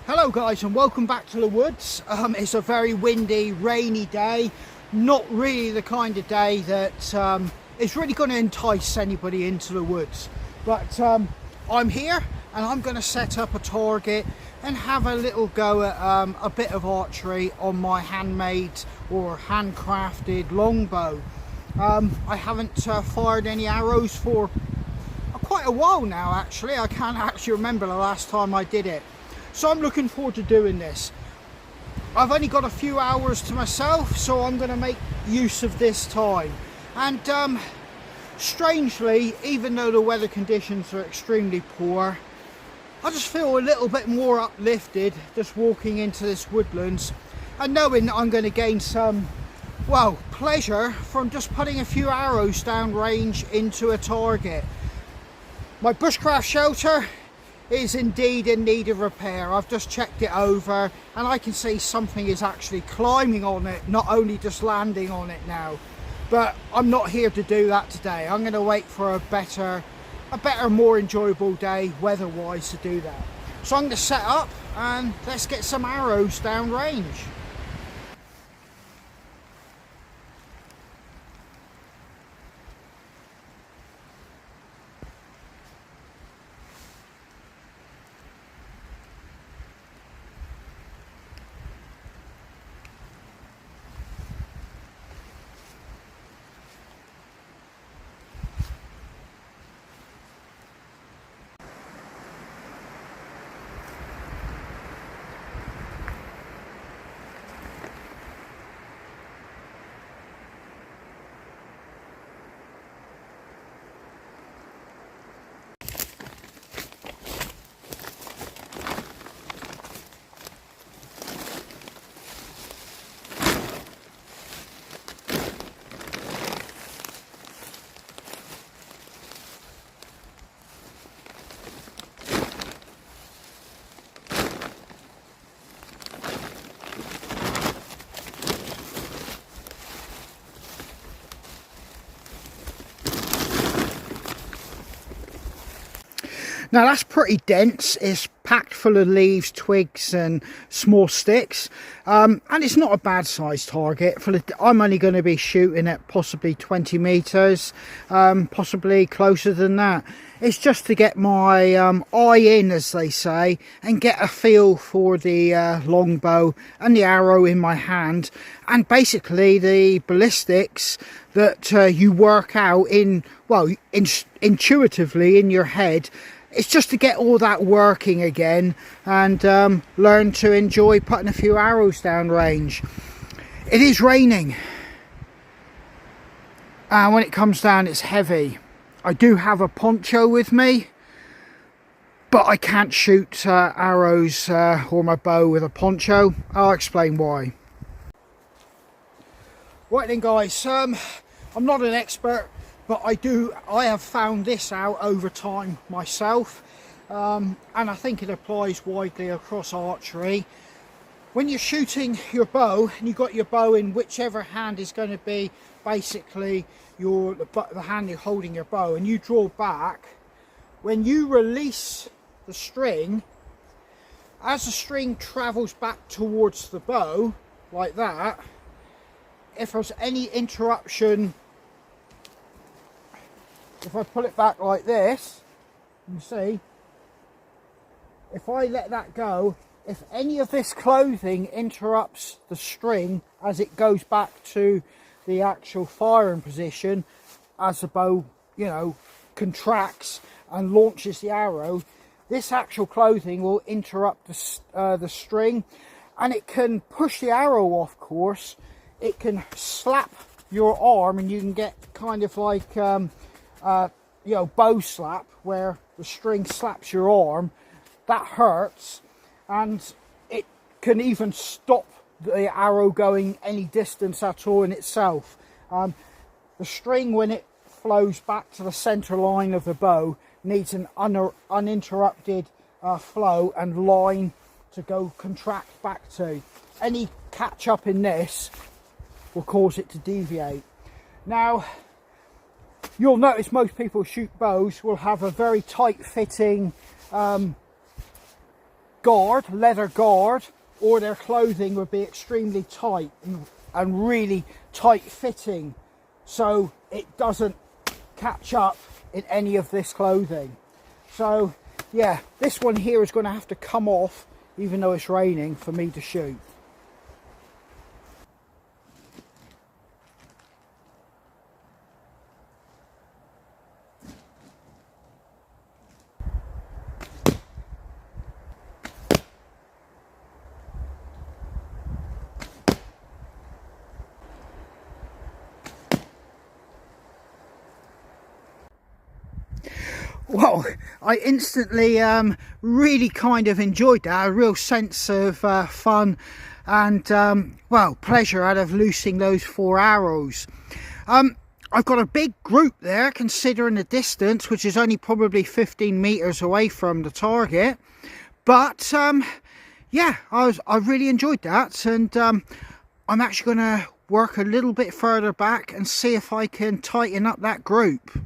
Hello guys, and welcome back to the woods. It's a very windy, rainy day. Not really the kind of day that is really going to entice anybody into the woods. But I'm here and I'm going to set up a target and have a little go at a bit of archery on my handmade or handcrafted longbow. I haven't fired any arrows for quite a while now actually. I can't actually remember the last time I did it. So I'm looking forward to doing this. I've only got a few hours to myself, so I'm going to make use of this time. And strangely, even though the weather conditions are extremely poor, I just feel a little bit more uplifted just walking into this woodlands and knowing that I'm going to gain some, well, pleasure from just putting a few arrows down range into a target. My bushcraft shelter is indeed in need of repair. I've just checked it over and I can see something is actually climbing on it, not only just landing on it now. But I'm not here to do that today. I'm going to wait for a better, more enjoyable day weather-wise to do that. So I'm going to set up and let's get some arrows down range. Now that's pretty dense. It's packed full of leaves, twigs and small sticks, and it's not a bad sized target. I'm only going to be shooting at possibly 20 meters, possibly closer than that. It's just to get my eye in, as they say, and get a feel for the longbow and the arrow in my hand, and basically the ballistics that you work out intuitively in your head. It's just to get all that working again and learn to enjoy putting a few arrows down range. It is raining, and when it comes down it's heavy. I do have a poncho with me, but I can't shoot arrows or my bow with a poncho. I'll explain why. Right then guys, I'm not an expert, but I have found this out over time myself, and I think it applies widely across archery. When you're shooting your bow and you've got your bow in whichever hand is going to be basically the hand you're holding your bow, and you draw back, when you release the string, as the string travels back towards the bow like that, if there's any interruption, if I pull it back like this, you see, if I let that go, if any of this clothing interrupts the string as it goes back to the actual firing position, as the bow, contracts and launches the arrow, this actual clothing will interrupt the string, and it can push the arrow off course. It can slap your arm, and you can get kind of like bow slap, where the string slaps your arm. That hurts, and it can even stop the arrow going any distance at all in itself. The string, when it flows back to the center line of the bow, needs an uninterrupted flow and line to go contract back to. Any catch up in this will cause it to deviate. Now, you'll notice most people who shoot bows will have a very tight fitting guard, leather guard, or their clothing would be extremely tight and really tight fitting, so it doesn't catch up in any of this clothing. So yeah, this one here is going to have to come off even though it's raining for me to shoot. Well, I instantly really kind of enjoyed that, a real sense of fun and well, pleasure out of loosing those 4 arrows. I've got a big group there considering the distance, which is only probably 15 meters away from the target, but yeah, I really enjoyed that, and I'm actually going to work a little bit further back and see if I can tighten up that group.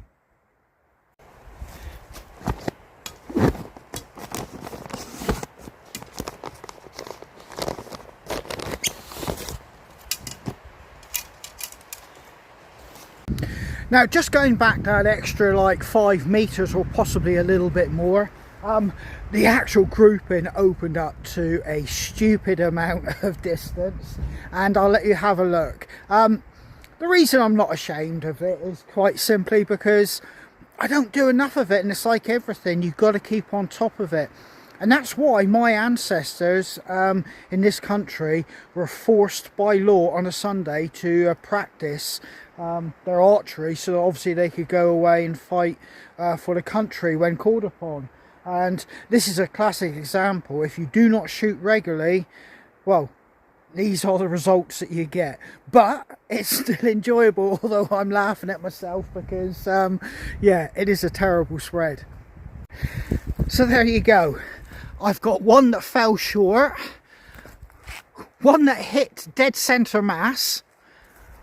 Now, just going back that extra like 5 meters or possibly a little bit more, the actual grouping opened up to a stupid amount of distance, and I'll let you have a look. The reason I'm not ashamed of it is quite simply because I don't do enough of it, and it's like everything, you've got to keep on top of it. And that's why my ancestors in this country were forced by law on a Sunday to practice their archery, so obviously they could go away and fight for the country when called upon. And this is a classic example. If you do not shoot regularly, well, these are the results that you get. But it's still enjoyable, although I'm laughing at myself because yeah, it is a terrible spread. So there you go. I've got one that fell short, one that hit dead centre mass,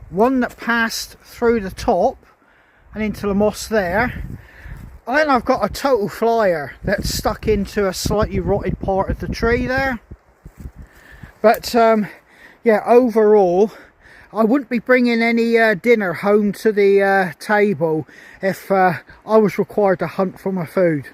one that passed through the top and into the moss there, and then I've got a total flyer that's stuck into a slightly rotted part of the tree there. But yeah, overall I wouldn't be bringing any dinner home to the table if I was required to hunt for my food.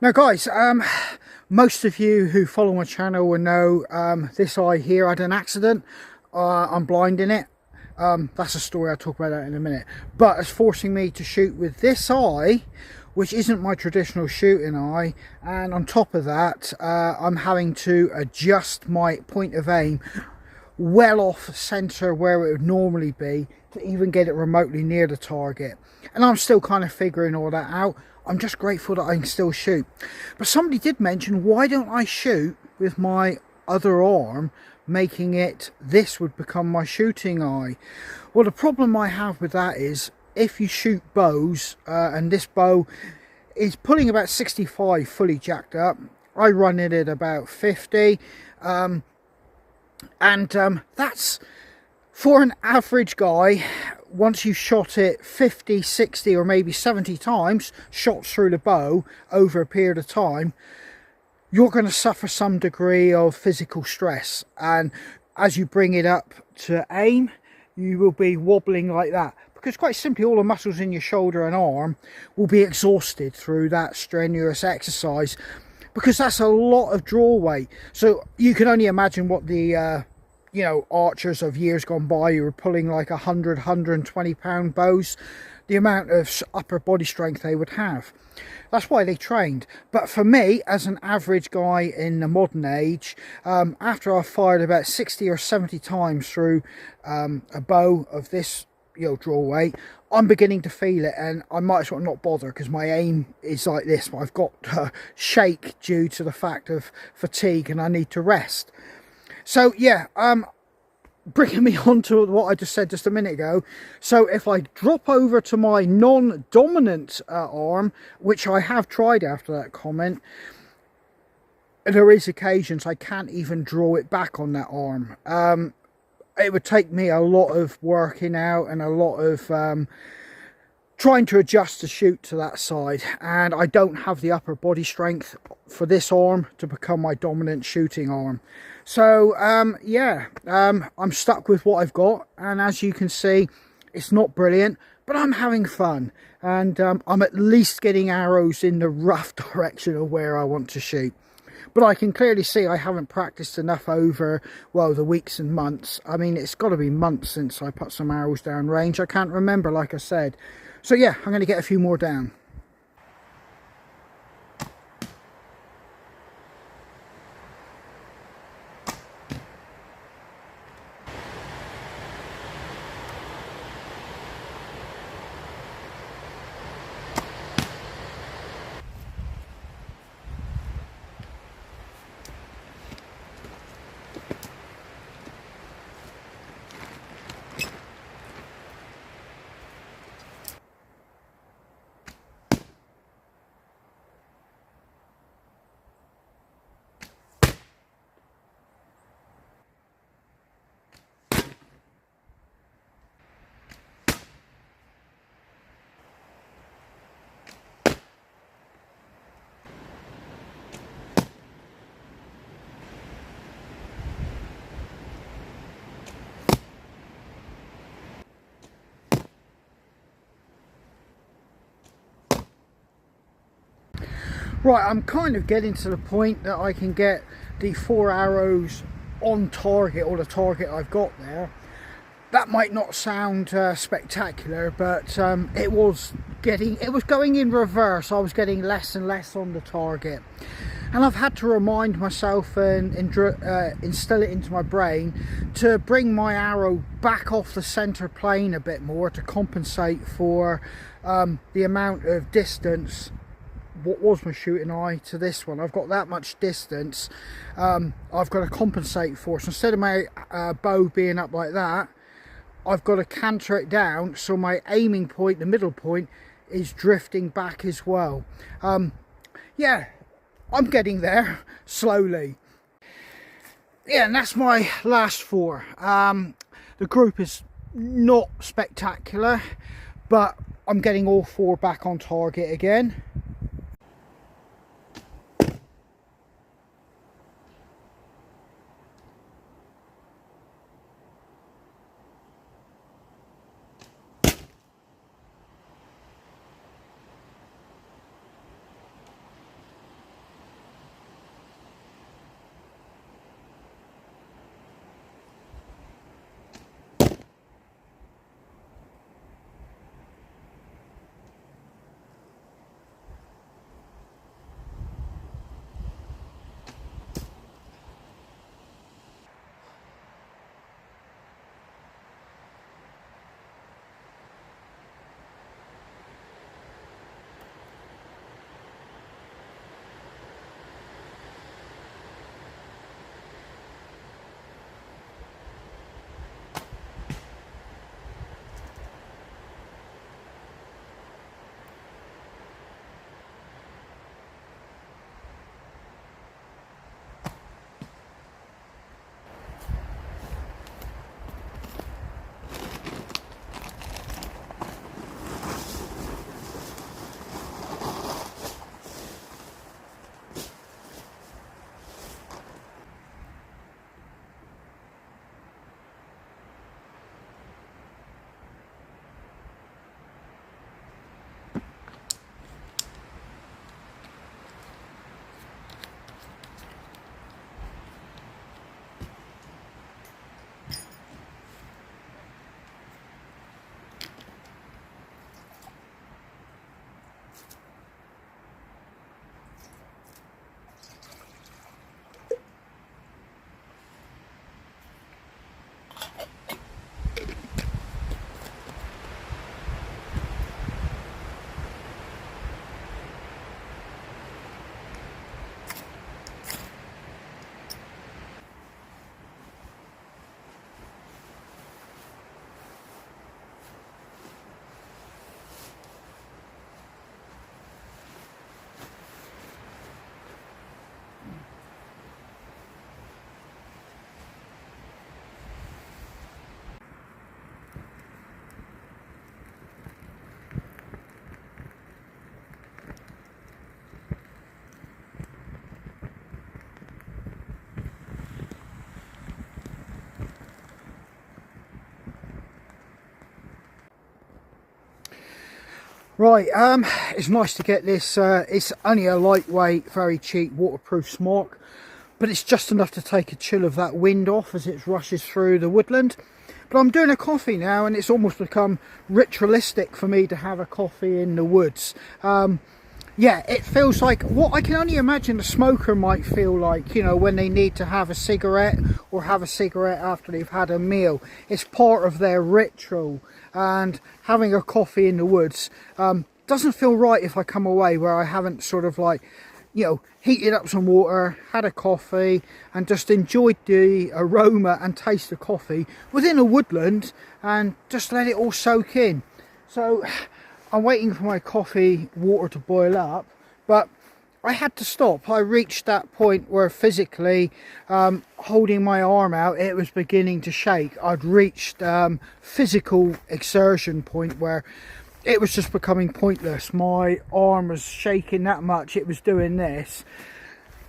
Now guys, most of you who follow my channel will know this eye here had an accident. I'm blind in it. That's a story, I'll talk about that in a minute. But it's forcing me to shoot with this eye, which isn't my traditional shooting eye, and on top of that I'm having to adjust my point of aim well off centre where it would normally be to even get it remotely near the target. And I'm still kind of figuring all that out. I'm just grateful that I can still shoot. But somebody did mention, why don't I shoot with my other arm, making it, this would become my shooting eye. Well, the problem I have with that is, if you shoot bows, and this bow is pulling about 65 fully jacked up, I run it at about 50, and that's for an average guy. Once you shot it 50, 60 or maybe 70 times, shot through the bow over a period of time, you're going to suffer some degree of physical stress, and as you bring it up to aim, you will be wobbling like that, because quite simply all the muscles in your shoulder and arm will be exhausted through that strenuous exercise, because that's a lot of draw weight. So you can only imagine what the you know, archers of years gone by who were pulling like 120 pound bows, the amount of upper body strength they would have. That's why they trained. But for me, as an average guy in the modern age, after I've fired about 60 or 70 times through a bow of this, you know, draw weight, I'm beginning to feel it, and I might as well not bother, because my aim is like this. I've got shake due to the fact of fatigue, and I need to rest. So yeah, bringing me on to what I just said just a minute ago. So if I drop over to my non-dominant arm, which I have tried after that comment, there is occasions I can't even draw it back on that arm. It would take me a lot of working out and a lot of trying to adjust the shoot to that side, and I don't have the upper body strength for this arm to become my dominant shooting arm. So yeah, I'm stuck with what I've got, and as you can see, it's not brilliant, but I'm having fun, and I'm at least getting arrows in the rough direction of where I want to shoot. But I can clearly see I haven't practiced enough over, well, the weeks and months. I mean, it's got to be months since I put some arrows down range. I can't remember, like I said. So yeah, I'm going to get a few more down. Right, I'm kind of getting to the point that I can get the 4 arrows on target, or the target I've got there. That might not sound spectacular, but it was going in reverse. I was getting less and less on the target, and I've had to remind myself and instill it into my brain to bring my arrow back off the center plane a bit more to compensate for the amount of distance. What was my shooting eye to this one? I've got that much distance I've got to compensate for. So instead of my bow being up like that, I've got to canter it down, so my aiming point, the middle point, is drifting back as well. Yeah, I'm getting there slowly. Yeah, and that's my last 4. The group is not spectacular, but I'm getting all 4 back on target again. Right, it's nice to get this. It's only a lightweight, very cheap, waterproof smock, but it's just enough to take a chill of that wind off as it rushes through the woodland. But I'm doing a coffee now, and it's almost become ritualistic for me to have a coffee in the woods. Yeah, it feels like what I can only imagine a smoker might feel like, you know, when they need to have a cigarette or have a cigarette after they've had a meal. It's part of their ritual, and having a coffee in the woods doesn't feel right if I come away where I haven't sort of like, you know, heated up some water, had a coffee and just enjoyed the aroma and taste of coffee within a woodland and just let it all soak in. So I'm waiting for my coffee water to boil up, but I had to stop. I reached that point where physically, holding my arm out, it was beginning to shake. I'd reached physical exertion point where it was just becoming pointless. My arm was shaking that much, it was doing this.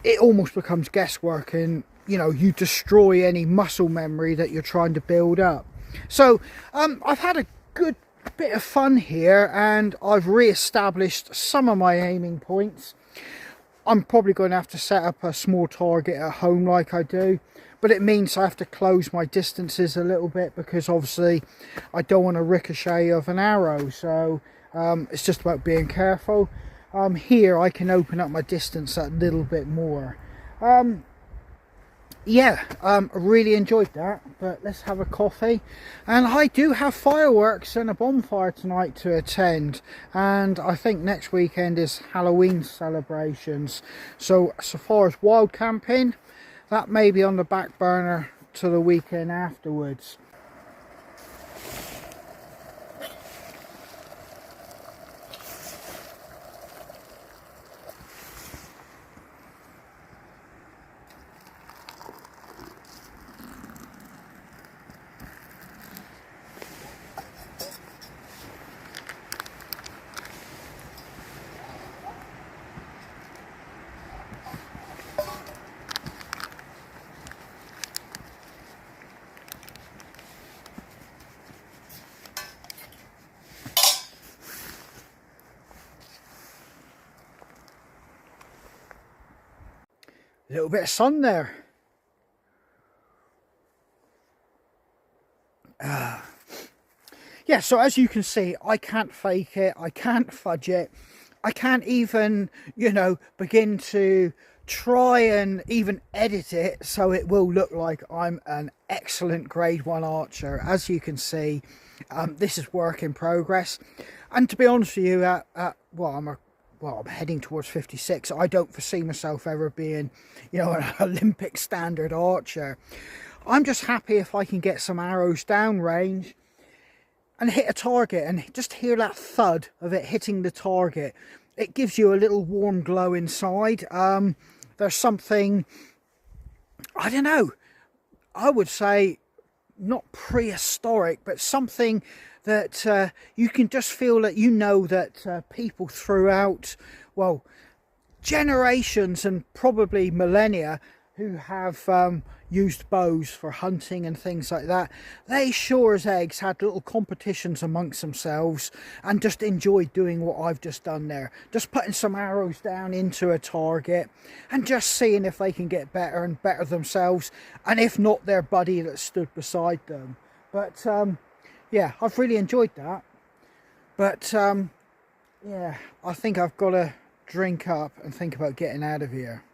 It almost becomes guesswork, and you know, you destroy any muscle memory that you're trying to build up. So I've had a good bit of fun here, and I've re-established some of my aiming points. I'm probably going to have to set up a small target at home like I do, but it means I have to close my distances a little bit because obviously I don't want to ricochet of an arrow. So it's just about being careful. Here I can open up my distance a little bit more. Yeah, I really enjoyed that, but let's have a coffee. And I do have fireworks and a bonfire tonight to attend, and I think next weekend is Halloween celebrations. So far as wild camping, that may be on the back burner to the weekend afterwards. A little bit of sun there. Yeah, so as you can see, I can't fake it, I can't fudge it, I can't even, you know, begin to try and even edit it so it will look like I'm an excellent grade 1 archer. As you can see, this is work in progress, and to be honest with you, I'm heading towards 56. I don't foresee myself ever being, you know, an Olympic standard archer. I'm just happy if I can get some arrows down range and hit a target and just hear that thud of it hitting the target. It gives you a little warm glow inside. There's something, I don't know, I would say not prehistoric, but something that you can just feel that, you know, that people throughout, well, generations and probably millennia who have used bows for hunting and things like that, they sure as eggs had little competitions amongst themselves and just enjoyed doing what I've just done there. Just putting some arrows down into a target and just seeing if they can get better and better themselves, and if not, their buddy that stood beside them. But yeah, I've really enjoyed that. But yeah, I think I've got to drink up and think about getting out of here.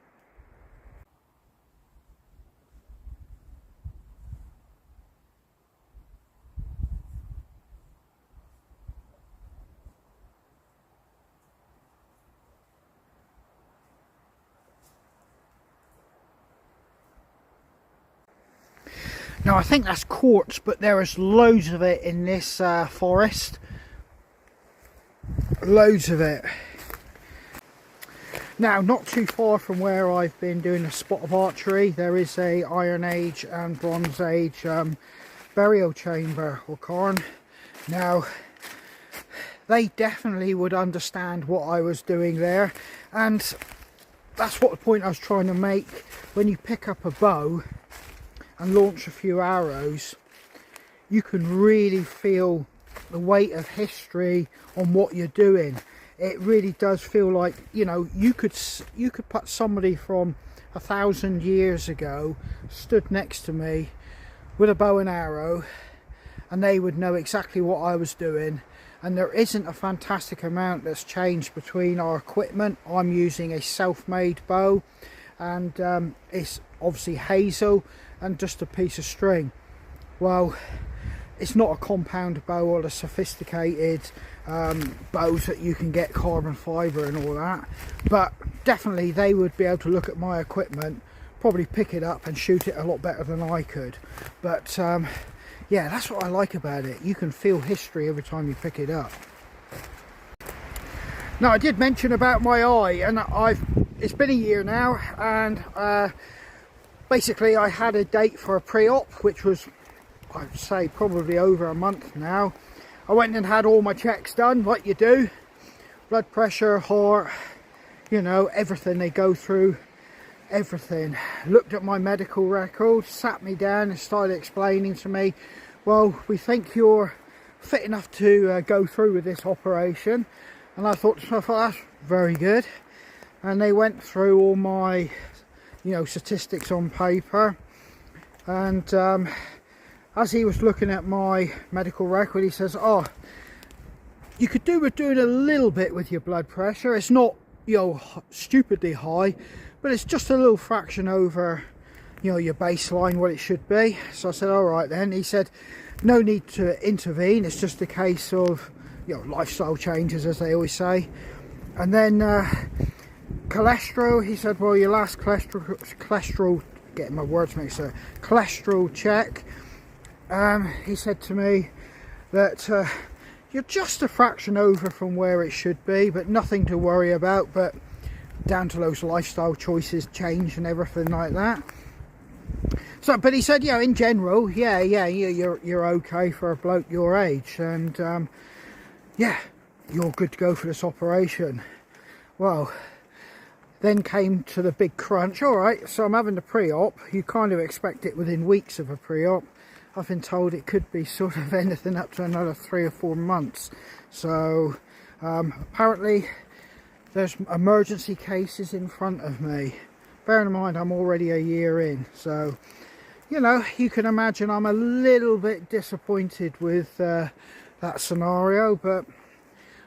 Now I think that's quartz, but there is loads of it in this forest. Loads of it. Now, not too far from where I've been doing a spot of archery, there is a Iron Age and Bronze Age burial chamber or cairn. Now, they definitely would understand what I was doing there, and that's what the point I was trying to make. When you pick up a bow and launch a few arrows, you can really feel the weight of history on what you're doing. It really does feel like, you know, you could put somebody from 1,000 years ago stood next to me with a bow and arrow, and they would know exactly what I was doing. And there isn't a fantastic amount that's changed between our equipment. I'm using a self-made bow, and it's obviously hazel and just a piece of string. Well, it's not a compound bow or the sophisticated bows that you can get carbon fibre and all that, but definitely they would be able to look at my equipment, probably pick it up and shoot it a lot better than I could. But yeah, that's what I like about it. You can feel history every time you pick it up. Now, I did mention about my eye, and it's been a year now, and basically I had a date for a pre-op, which was, I'd say, probably over a month now. I went and had all my checks done, like you do. Blood pressure, heart, you know, everything they go through, everything. Looked at my medical record, sat me down and started explaining to me, well, we think you're fit enough to go through with this operation. And I thought to myself, that's very good. And they went through all my, you know, statistics on paper. And as he was looking at my medical record, he says, oh, you could do with doing a little bit with your blood pressure. It's not, you know, stupidly high, but it's just a little fraction over, you know, your baseline, what it should be. So I said, all right then. He said, no need to intervene. It's just a case of, you know, lifestyle changes, as they always say. And then cholesterol, he said, well, your last cholesterol, getting my words mixed up, cholesterol check, he said to me that you're just a fraction over from where it should be, but nothing to worry about, but down to those lifestyle choices change and everything like that. So, but he said, yeah, in general, yeah, you're okay for a bloke your age, and yeah, you're good to go for this operation. Well, then came to the big crunch. All right, so I'm having the pre-op. You kind of expect it within weeks of a pre-op. I've been told it could be sort of anything up to another 3 or 4 months. So apparently there's emergency cases in front of me. Bearing in mind I'm already a year in, so you know, you can imagine I'm a little bit disappointed with that scenario, but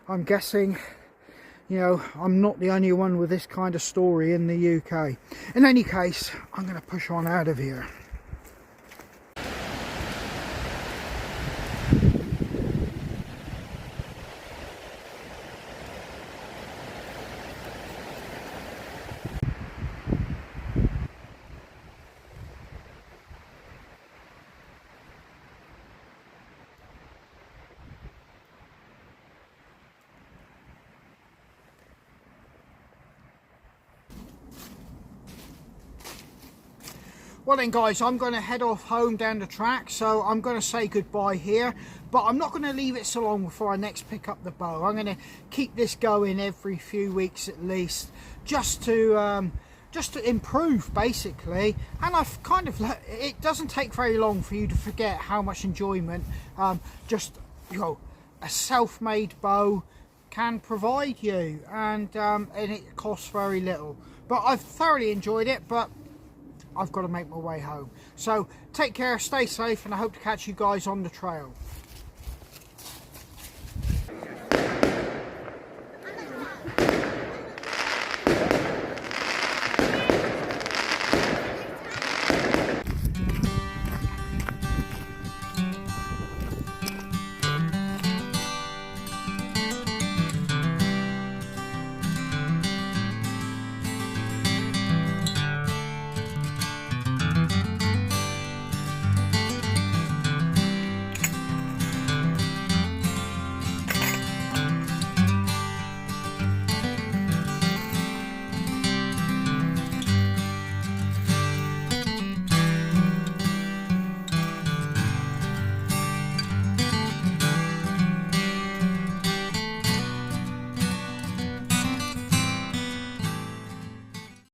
I'm guessing, you know, I'm not the only one with this kind of story in the UK. In any case, I'm going to push on out of here. Well then guys, I'm going to head off home down the track, so I'm going to say goodbye here, but I'm not going to leave it so long before I next pick up the bow. I'm going to keep this going every few weeks at least, just to improve basically. And I've kind of, it doesn't take very long for you to forget how much enjoyment just, you know, a self-made bow can provide you, and it costs very little. But I've thoroughly enjoyed it, but I've got to make my way home. So take care, stay safe, and I hope to catch you guys on the trail.